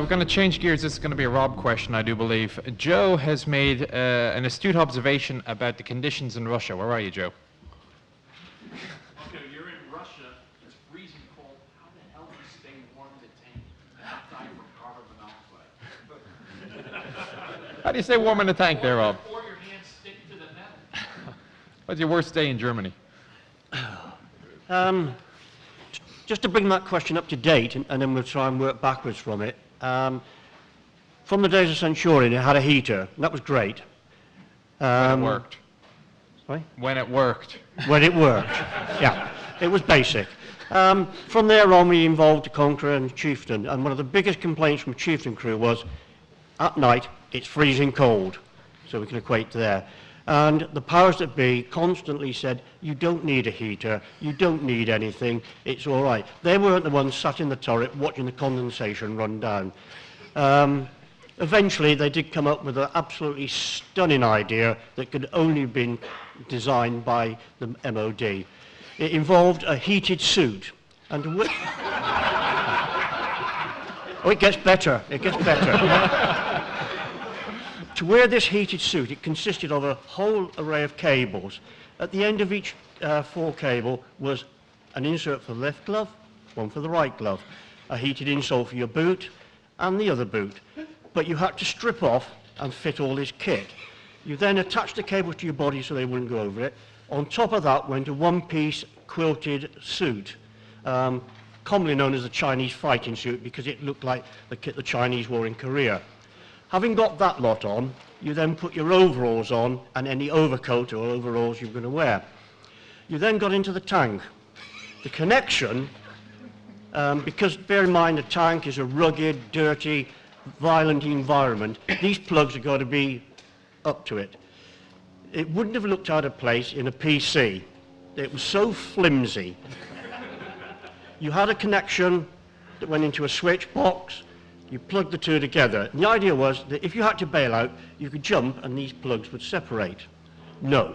we're going to change gears. This is going to be a Rob question, I do believe. Joe has made an astute observation about the conditions in Russia. Where are you, Joe? Okay, you're in Russia. It's freezing cold. How the hell do you stay warm in the tank and not die from carbon monoxide? How do you stay warm in the tank there, Rob? Or your hands stick to the metal. What's your worst day in Germany? Just to bring that question up to date, and then we'll try and work backwards from it. From the days of Centurion, it had a heater, and that was great. When it worked. Sorry? When it worked. When it worked, yeah. It was basic. From there on, we involved the Conqueror and Chieftain, and one of the biggest complaints from Chieftain crew was, at night, it's freezing cold. So we can equate to there. And the powers that be constantly said, you don't need a heater, you don't need anything, it's all right. They weren't the ones sat in the turret watching the condensation run down. Eventually, they did come up with an absolutely stunning idea that could only have been designed by the MOD. It involved a heated suit. And oh, it gets better, it gets better. To wear this heated suit, it consisted of a whole array of cables. At the end of each 4 cable was an insert for the left glove, one for the right glove, a heated insole for your boot, and the other boot. But you had to strip off and fit all this kit. You then attached the cables to your body so they wouldn't go over it. On top of that went a one-piece quilted suit, commonly known as the Chinese fighting suit because it looked like the kit the Chinese wore in Korea. Having got that lot on, you then put your overalls on and any overcoat or overalls you're going to wear. You then got into the tank. The connection, because bear in mind the tank is a rugged, dirty, violent environment, these plugs have got to be up to it. It wouldn't have looked out of place in a PC. It was so flimsy. You had a connection that went into a switch box. You plugged the two together. And the idea was that if you had to bail out, you could jump and these plugs would separate. No.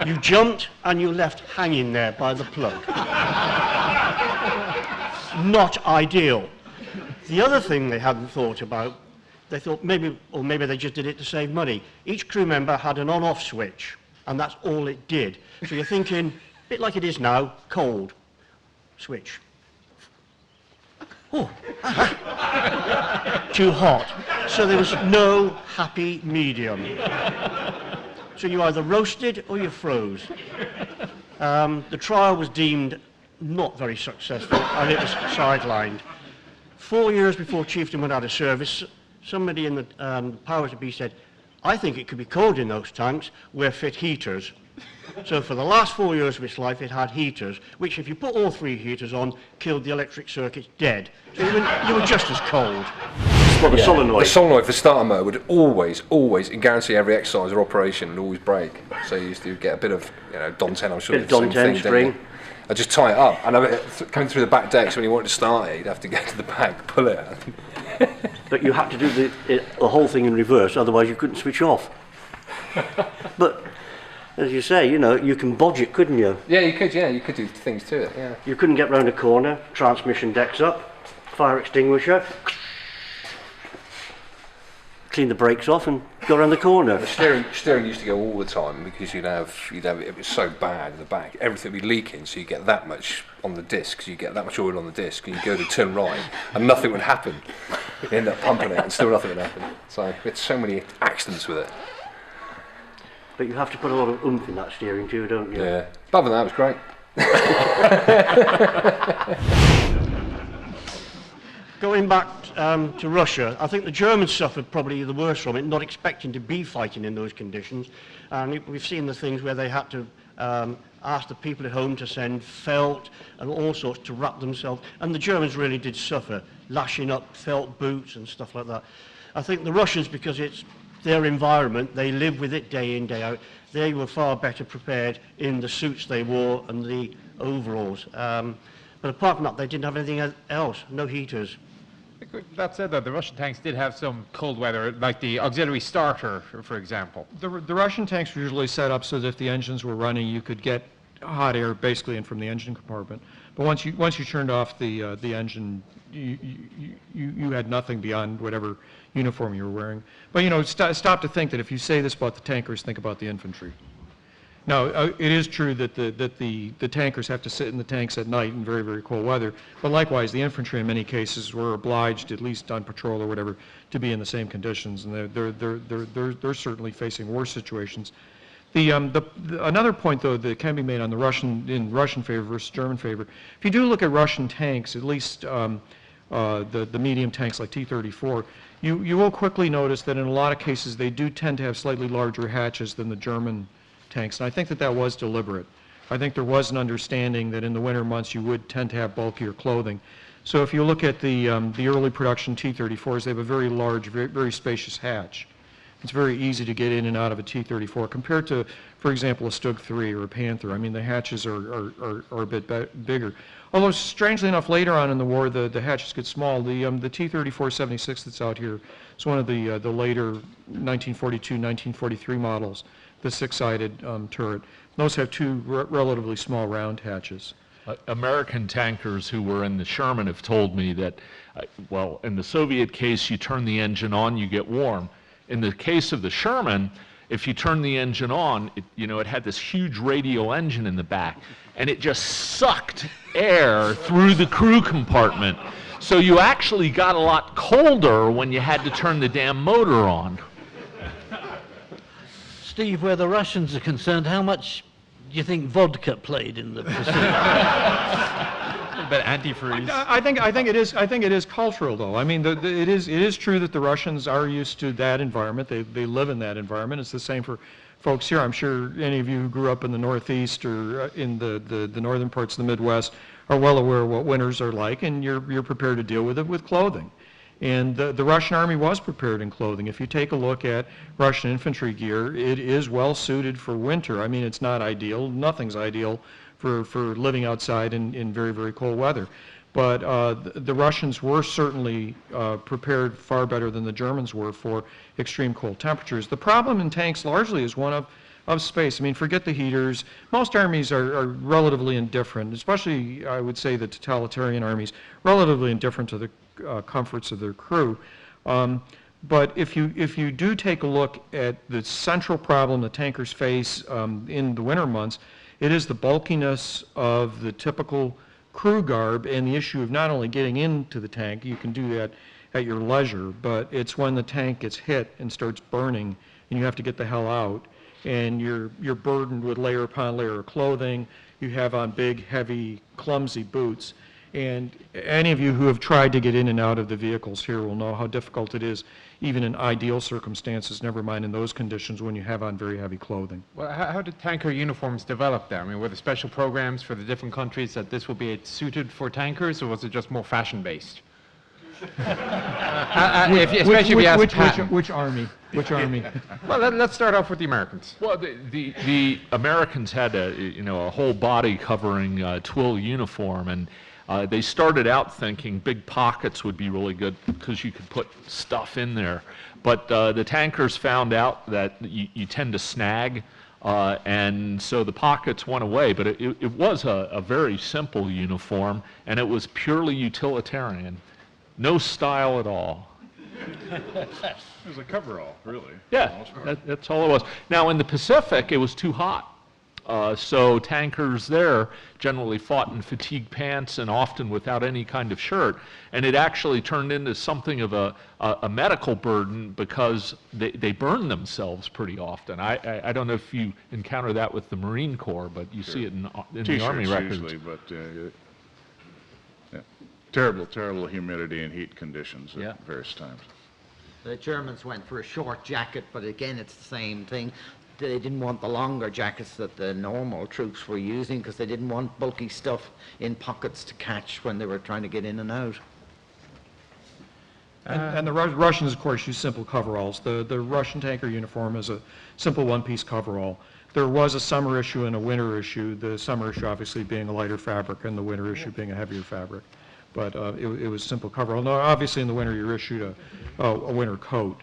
You jumped and you left hanging there by the plug. Not ideal. The other thing they hadn't thought about, they thought maybe they just did it to save money. Each crew member had an on-off switch, and that's all it did. So you're thinking, a bit like it is now, cold, switch. Oh, too hot. So there was no happy medium. So you either roasted or you froze. The trial was deemed not very successful and it was sidelined. 4 years before Chieftain went out of service, somebody in the powers that be said, I think it could be cold in those tanks, we're fit heaters. So for the last 4 years of its life, it had heaters, which if you put all 3 heaters on, killed the electric circuits dead. So you were just as cold. Well, the solenoid. The solenoid for starter mode would always, guarantee every exercise or operation would always break. So you used to get a bit of, Don 10, I'm sure. Bit of Don 10 spring. I'd just tie it up, and coming through the back decks when you wanted to start it, you'd have to get to the back, pull it. But you had to do the whole thing in reverse, otherwise you couldn't switch off. But as you say, you can bodge it, couldn't you? Yeah, you could do things to it, yeah. You couldn't get round a corner, transmission decks up, fire extinguisher, clean the brakes off and go around the corner. The steering used to go all the time because you'd have it was so bad at the back, everything would be leaking, so you get that much on the disc, so you get that much oil on the disc, and you go to turn right, and nothing would happen. You end up pumping it, and still nothing would happen. So we had so many accidents with it. But you have to put a lot of oomph in that steering too, don't you? Yeah. Other than that, it was great. Going back to Russia, I think the Germans suffered probably the worst from it, not expecting to be fighting in those conditions. And we've seen the things where they had to ask the people at home to send felt and all sorts to wrap themselves. And the Germans really did suffer, lashing up felt boots and stuff like that. I think the Russians, because it's their environment, they live with it day in, day out, they were far better prepared in the suits they wore and the overalls. But apart from that, they didn't have anything else, no heaters. That said, though, the Russian tanks did have some cold weather, like the auxiliary starter, for example. The Russian tanks were usually set up so that if the engines were running, you could get hot air basically in from the engine compartment. But once you turned off the engine, you had nothing beyond whatever uniform you were wearing. But stop to think that if you say this about the tankers, think about the infantry. Now, it is true that the tankers have to sit in the tanks at night in very, very cold weather, but likewise, the infantry in many cases were obliged, at least on patrol or whatever, to be in the same conditions, and they're certainly facing worse situations. Another point, though, that can be made on the Russian favor versus German favor, if you do look at Russian tanks, at least the medium tanks like T-34, you will quickly notice that in a lot of cases they do tend to have slightly larger hatches than the German tanks, and I think that was deliberate. I think there was an understanding that in the winter months you would tend to have bulkier clothing. So if you look at the early production T-34s, they have a very large, very spacious hatch. It's very easy to get in and out of a T-34 compared to, for example, a Stug 3 or a Panther. I mean, the hatches are a bit bigger. Although, strangely enough, later on in the war, the hatches get small. The T-34-76 that's out here is one of the later 1942, 1943 models, the six-sided turret. Those have two relatively small round hatches. American tankers who were in the Sherman have told me that, well, in the Soviet case, you turn the engine on, you get warm. In the case of the Sherman, if you turn the engine on, it had this huge radial engine in the back, and it just sucked air through the crew compartment. So you actually got a lot colder when you had to turn the damn motor on. Steve, where the Russians are concerned, how much do you think vodka played in the proceedings? But antifreeze. I think it is cultural, though. I mean, it is true that the Russians are used to that environment. They live in that environment. It's the same for folks here. I'm sure any of you who grew up in the Northeast or in the northern parts of the Midwest are well aware of what winters are like, and you're prepared to deal with it with clothing. And the Russian army was prepared in clothing. If you take a look at Russian infantry gear, it is well suited for winter. I mean, it's not ideal. Nothing's ideal for living outside in very, very cold weather. But the Russians were certainly prepared far better than the Germans were for extreme cold temperatures. The problem in tanks largely is one of space. I mean, forget the heaters. Most armies are relatively indifferent, especially, I would say, the totalitarian armies, relatively indifferent to the comforts of their crew. But if you do take a look at the central problem the tankers face in the winter months, it is the bulkiness of the typical crew garb and the issue of not only getting into the tank, you can do that at your leisure, but it's when the tank gets hit and starts burning and you have to get the hell out, and you're burdened with layer upon layer of clothing. You have on big, heavy, clumsy boots. And any of you who have tried to get in and out of the vehicles here will know how difficult it is, even in ideal circumstances, never mind in those conditions when you have on very heavy clothing. Well, how did tanker uniforms develop there? I mean, were there special programs for the different countries that this would be suited for tankers, or was it just more fashion-based? Especially if you ask Patton. Which army? Which army? Well, let's start off with the Americans. Well, the Americans had a whole body covering twill uniform, and they started out thinking big pockets would be really good because you could put stuff in there. But the tankers found out that you tend to snag, and so the pockets went away. But it was a very simple uniform, and it was purely utilitarian. No style at all. It was a coverall, really. Yeah, that's all it was. Now, in the Pacific, it was too hot. So tankers there generally fought in fatigue pants and often without any kind of shirt. And it actually turned into something of a medical burden because they burn themselves pretty often. I don't know if you encounter that with the Marine Corps, but you see it in the Army records. Usually, but yeah. Terrible humidity and heat conditions at various times. The Germans went for a short jacket, but again, it's the same thing. They didn't want the longer jackets that the normal troops were using because they didn't want bulky stuff in pockets to catch when they were trying to get in and out. And the Russians, of course, use simple coveralls. The Russian tanker uniform is a simple one-piece coverall. There was a summer issue and a winter issue, the summer issue obviously being a lighter fabric and the winter issue being a heavier fabric. But it was simple coverall. Now, obviously, in the winter, you're issued a winter coat.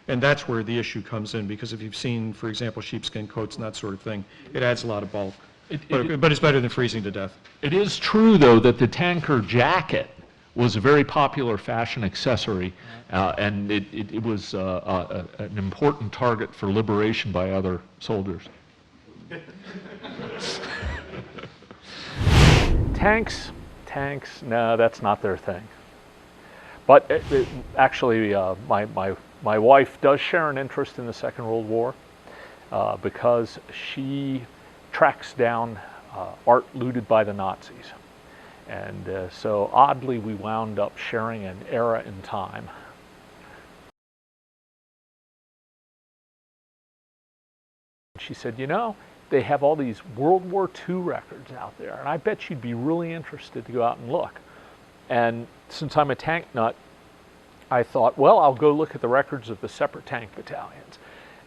And that's where the issue comes in, because if you've seen, for example, sheepskin coats and that sort of thing, it adds a lot of bulk But it's better than freezing to death. It is true, though, that the tanker jacket was a very popular fashion accessory, and it was an important target for liberation by other soldiers. Tanks, no, that's not their thing. But actually, my wife does share an interest in the Second World War because she tracks down art looted by the Nazis. And so oddly, we wound up sharing an era in time. She said, you know, they have all these World War II records out there, and I bet you'd be really interested to go out and look. And since I'm a tank nut, I thought, well, I'll go look at the records of the separate tank battalions.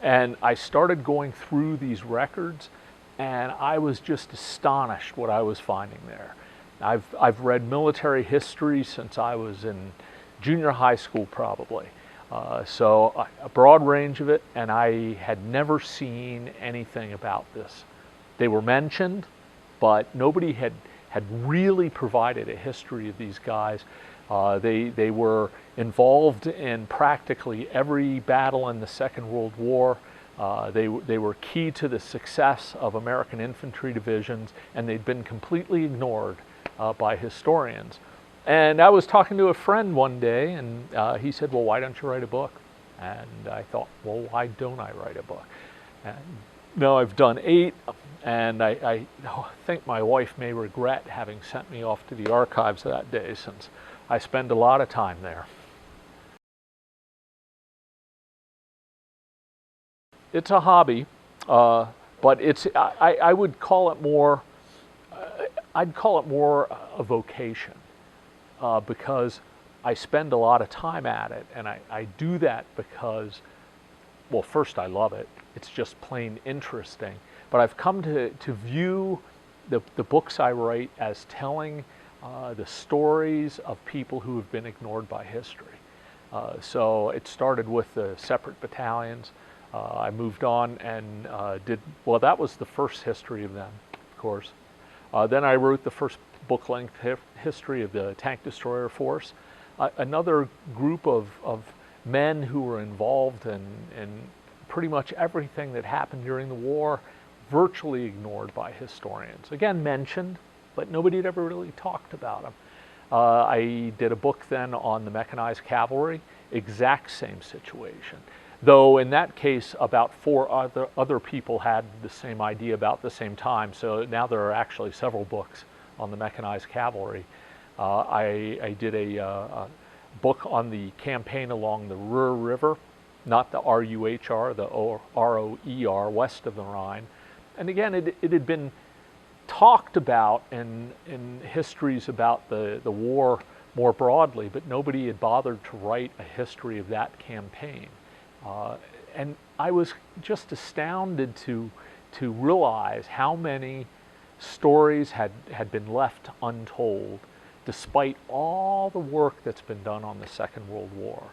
And I started going through these records, and I was just astonished what I was finding there. I've read military history since I was in junior high school, probably. So a broad range of it, and I had never seen anything about this. They were mentioned, but nobody had really provided a history of these guys. They were involved in practically every battle in the Second World War. They were key to the success of American infantry divisions, and they'd been completely ignored by historians. And I was talking to a friend one day, and he said, well, why don't you write a book? And I thought, well, why don't I write a book? And now I've done 8, and I think my wife may regret having sent me off to the archives that day, since I spend a lot of time there. It's a hobby, but I would call it more, I'd call it more a vocation. Because I spend a lot of time at it, and I do that because, well, first I love it. It's just plain interesting. But I've come to view the books I write as telling the stories of people who have been ignored by history. So it started with the separate battalions. I moved on and well, that was the first history of them, of course. Then I wrote the first book-length history of the tank destroyer force. Another group of men who were involved in pretty much everything that happened during the war, virtually ignored by historians. Again, mentioned, but nobody had ever really talked about them. I did a book then on the mechanized cavalry, exact same situation. Though in that case, about 4 other people had the same idea about the same time, so now there are actually several books on the mechanized cavalry. I did a book on the campaign along the Ruhr River, not the R-U-H-R, the R-O-E-R, west of the Rhine. And again, it had been talked about in histories about the war more broadly, but nobody had bothered to write a history of that campaign. And I was just astounded to realize how many stories had been left untold, despite all the work that's been done on the Second World War.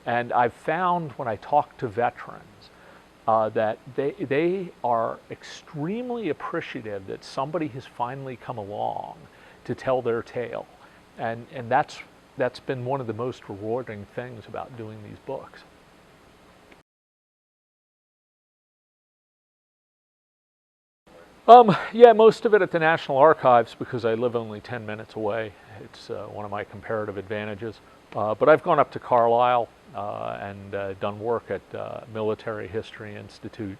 And I've found when I talk to veterans that they are extremely appreciative that somebody has finally come along to tell their tale. And that's been one of the most rewarding things about doing these books. Yeah, most of it at the National Archives because I live only 10 minutes away. It's one of my comparative advantages. But I've gone up to Carlisle and done work at Military History Institute.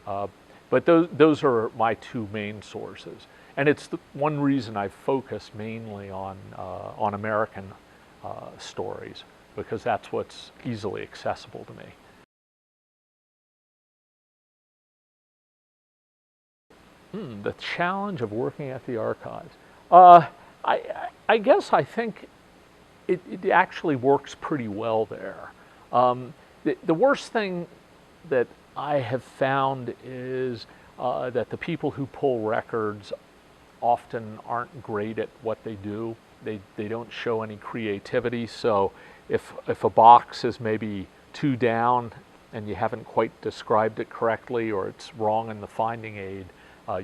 But those are my 2 main sources. And it's the one reason I focus mainly on American stories, because that's what's easily accessible to me. The challenge of working at the archives. I guess I think it actually works pretty well there. The worst thing that I have found is that the people who pull records often aren't great at what they do. They don't show any creativity, so if a box is maybe 2 down and you haven't quite described it correctly, or it's wrong in the finding aid,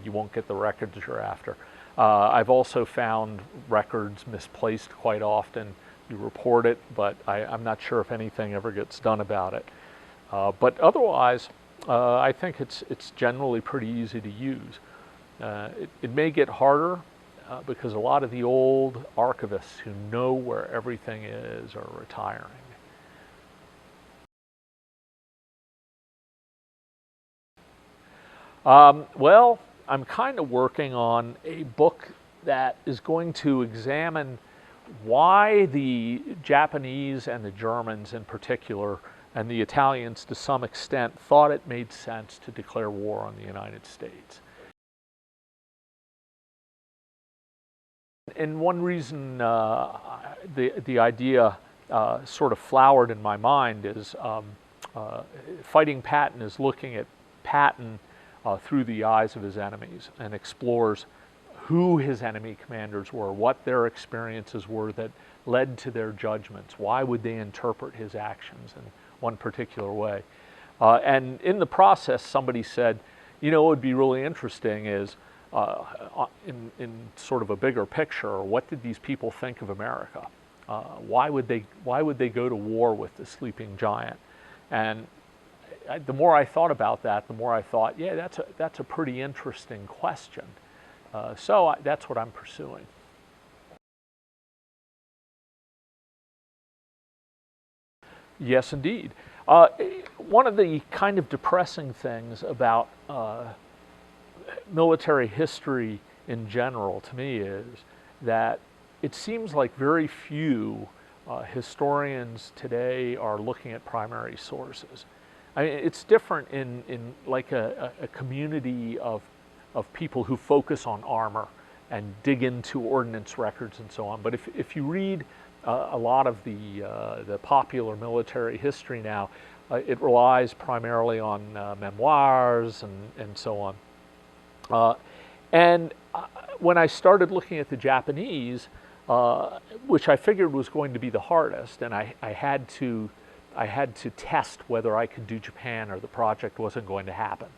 you won't get the records you're after. I've also found records misplaced quite often. You report it, but I'm not sure if anything ever gets done about it. But otherwise, I think it's generally pretty easy to use. It may get harder because a lot of the old archivists who know where everything is are retiring. Well, I'm kind of working on a book that is going to examine why the Japanese and the Germans in particular, and the Italians to some extent, thought it made sense to declare war on the United States. And one reason the idea sort of flowered in my mind is Fighting Patton is looking at Patton through the eyes of his enemies and explores who his enemy commanders were, what their experiences were that led to their judgments. Why would they interpret his actions in one particular way? And in the process, somebody said, you know, what would be really interesting is in sort of a bigger picture, what did these people think of America? Why would they go to war with the sleeping giant? And the more I thought about that, the more I thought, yeah, that's a pretty interesting question. So that's what I'm pursuing. Yes, indeed. One of the kind of depressing things about military history in general to me is that it seems like very few historians today are looking at primary sources. I mean, it's different in like a community of people who focus on armor and dig into ordnance records and so on. But if you read a lot of the popular military history now, it relies primarily on memoirs and so on. When I started looking at the Japanese, which I figured was going to be the hardest, and I had to test whether I could do Japan or the project wasn't going to happen.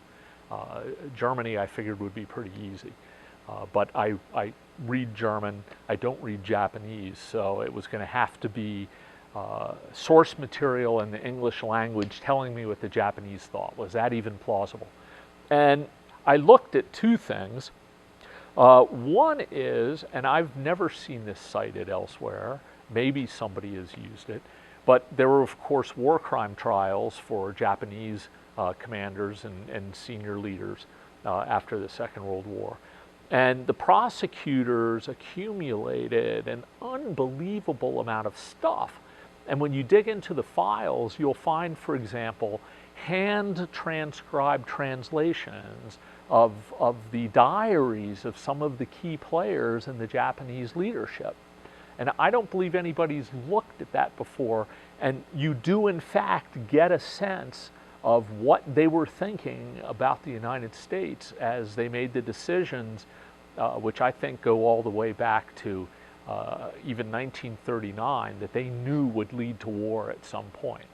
Germany I figured would be pretty easy, but I read German, I don't read Japanese, so it was going to have to be source material in the English language telling me what the Japanese thought. Was that even plausible? And I looked at two things. One is, and I've never seen this cited elsewhere, maybe somebody has used it, but there were of course war crime trials for Japanese commanders and senior leaders after the Second World War. And the prosecutors accumulated an unbelievable amount of stuff. And when you dig into the files, you'll find, for example, hand-transcribed translations of the diaries of some of the key players in the Japanese leadership. And I don't believe anybody's looked at that before. And you do, in fact, get a sense of what they were thinking about the United States as they made the decisions, which I think go all the way back to even 1939, that they knew would lead to war at some point.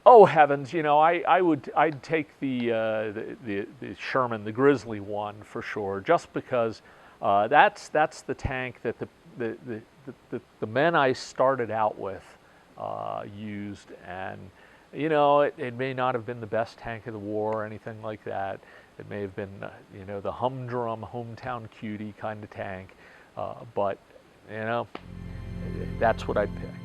Oh heavens, you know, I'd take the Sherman, the Grizzly one for sure, just because that's the tank that the men I started out with used, and you know, it may not have been the best tank of the war or anything like that. It may have been, you know, the humdrum hometown cutie kind of tank, but you know, that's what I'd pick.